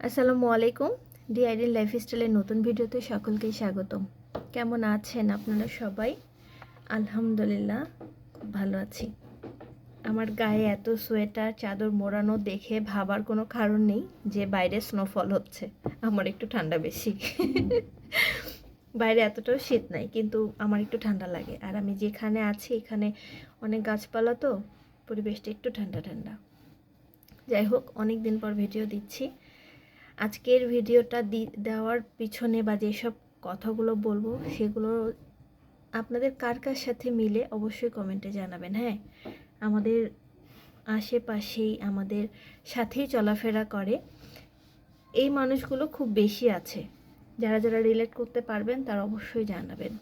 আসসালামু আলাইকুম। ডিআইডি লাইফস্টাইলের নতুন ভিডিওতে সকলকে স্বাগতম। কেমন আছেন আপনারা সবাই? আলহামদুলিল্লাহ খুব ভালো আছি। আমার গায়ে এত সোয়েটার চাদর মোড়ানো দেখে ভাবার কোনো কারণ নেই যে বাইরে স্নোফল হচ্ছে। আমার একটু ঠান্ডা বেশি। বাইরে এতটাও শীত নাই, কিন্তু আমার একটু ঠান্ডা লাগে। আর আমি যেখানে আছি এখানে অনেক গাছপালা, তো পরিবেশটা একটু ঠান্ডা ঠান্ডা। যাই হোক, অনেক দিন পর ভিডিও দিচ্ছি। আজকের ভিডিওটা দেওয়ার পিছনে বা যেসব কথাগুলো বলবো সেগুলো আপনাদের কার কার সাথে মিলে অবশ্যই কমেন্টে জানাবেন। হ্যাঁ, আমাদের আশেপাশেই আমাদের সাথেই চলাফেরা করে এই মানুষগুলো খুব বেশি আছে। যারা যারা রিলেট করতে পারবেন তারা অবশ্যই জানাবেন।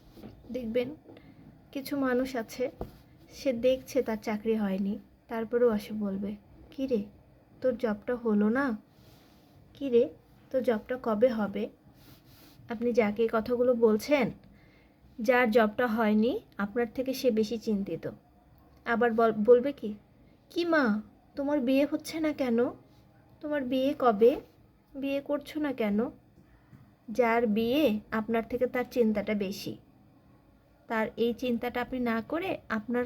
দেখবেন কিছু মানুষ আছে, সে দেখছে তার চাকরি হয়নি, তারপরেও আসে বলবে, কী রে তোর জবটা হলো না, কী রে তো জবটা কবে হবে? আপনি যাকে এই কথাগুলো বলছেন, যার জবটা হয়নি আপনার থেকে সে বেশি চিন্তিত। আবার বলবে কি মা তোমার বিয়ে হচ্ছে না কেন? তোমার বিয়ে কবে? বিয়ে করছো না কেন? যার বিয়ে আপনার থেকে তার চিন্তাটা বেশি। তার এই চিন্তাটা আপনি না করে আপনার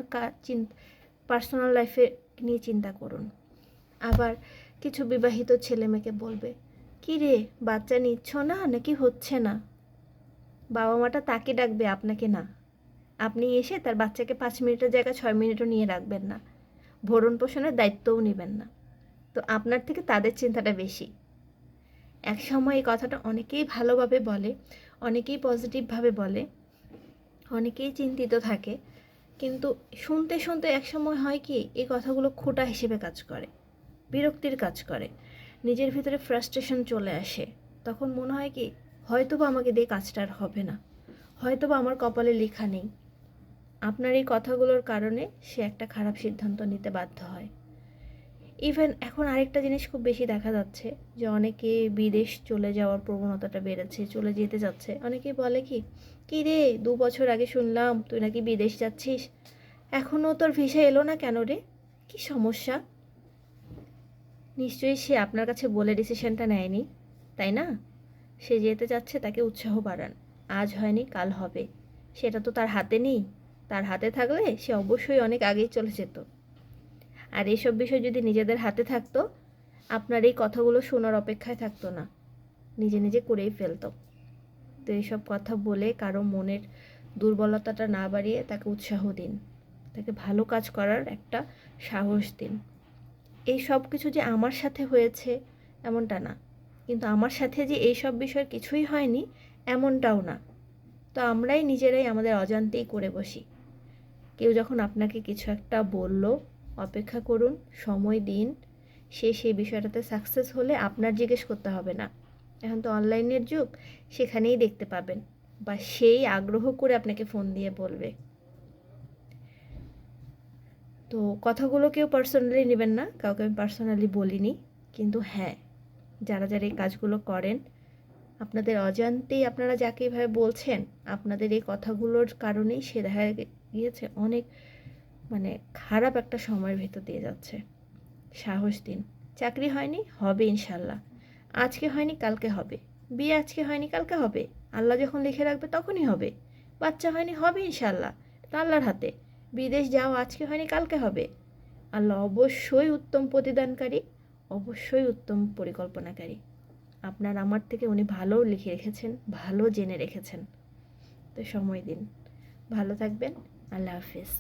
পার্সোনাল লাইফে নিয়ে চিন্তা করুন। আবার কিছু বিবাহিত ছেলে মেয়েকে বলবে, কী রে বাচ্চা নিচ্ছ না নাকি হচ্ছে না? বাবা মাটা তাকে ডাকবে, আপনাকে না। আপনি এসে তার বাচ্চাকে 5 মিনিটের জায়গায় 6 মিনিটও নিয়ে রাখবেন না, ভরণ পোষণের দায়িত্বও নেবেন না। তো আপনার থেকে তাদের চিন্তাটা বেশি। এক সময় এই কথাটা অনেকেই ভালোভাবে বলে, অনেকেই পজিটিভভাবে বলে, অনেকেই চিন্তিত থাকে, কিন্তু শুনতে শুনতে এক সময় হয় কি এই কথাগুলো খোঁটা হিসেবে কাজ করে, বিরক্তির কাজ করে, নিজের ভিতরে ফ্রাস্ট্রেশন চলে আসে। তখন মনে হয় কি হয়তোবা আমাকে দিয়ে কাজটা আর হবে না, হয়তোবা আমার কপালে লেখা নেই। আপনার এই কথাগুলোর কারণে সে একটা খারাপ সিদ্ধান্ত নিতে বাধ্য হয়। ইভেন এখন আরেকটা জিনিস খুব বেশি দেখা যাচ্ছে যে অনেকে বিদেশ চলে যাওয়ার প্রবণতাটা বেড়েছে, চলে যেতে যাচ্ছে। অনেকেই বলে কি রে 2 বছর আগে শুনলাম তুই নাকি বিদেশ যাচ্ছিস, এখনও তোর ভিসা এলো না কেন রে? কি সমস্যা? নিশ্চয়ই সে আপনার কাছে বলে ডিসিশনটা নেয়নি, তাই না? সে যেতে চাচ্ছে, তাকে উৎসাহ বাড়ান। আজ হয়নি কাল হবে, সেটা তো তার হাতে নেই। তার হাতে থাকলে সে অবশ্যই অনেক আগেই চলে যেত। আর এইসব বিষয় যদি নিজেদের হাতে থাকতো, আপনার এই কথাগুলো শোনার অপেক্ষায় থাকতো না, নিজে নিজে করেই ফেলতো। তো এইসব কথা বলে কারো মনের দুর্বলতাটা না বাড়িয়ে তাকে উৎসাহ দিন, তাকে ভালো কাজ করার একটা সাহস দিন। এই সব কিছু যে আমার সাথে হয়েছে এমনটা না, কিন্তু আমার সাথে যে এই সব বিষয়ের কিছুই হয়নি এমনটাও না। তো আমরাই নিজেরাই আমাদের অজান্তেই করে বসি। কেউ যখন আপনাকে কিছু একটা বলল, অপেক্ষা করুন, সময় দিন। সে সেই বিষয়টাতে সাকসেস হলে আপনার জিজ্ঞেস করতে হবে না। এখন তো অনলাইনের যুগ, সেখানেই দেখতে পাবেন, বা সেই আগ্রহ করে আপনাকে ফোন দিয়ে বলবে। তো কথাগুলো কেউ পার্সোনালি নেবেন না, কাউকে আমি পার্সোনালি বলিনি। কিন্তু হ্যাঁ, যারা যারা এই কাজগুলো করেন, আপনাদের অজান্তেই আপনারা যাকে এভাবে বলছেন, আপনাদের এই কথাগুলোর কারণেই সে দেখা গিয়েছে অনেক খারাপ একটা সময়ের ভেতর দিয়ে যাচ্ছে। সাহস দিন। চাকরি হয়নি, হবে ইনশাল্লাহ। আজকে হয়নি কালকে হবে। বিয়ে আজকে হয়নি কালকে হবে। আল্লাহ যখন লিখে রাখবে তখনই হবে। বাচ্চা হয়নি, হবে ইনশাল্লাহ, তা আল্লাহর হাতে। বিদেশ যাও, আজকে হয়নি কালকে হবে। আল্লাহ অবশ্যই উত্তম প্রতিদানকারী, অবশ্যই উত্তম পরিকল্পনাকারী। আপনার আমার থেকে উনি ভালো লিখে রেখেছেন, ভালো জেনে রেখেছেন। তো সময় দিন। ভালো থাকবেন। আল্লাহ হাফিজ।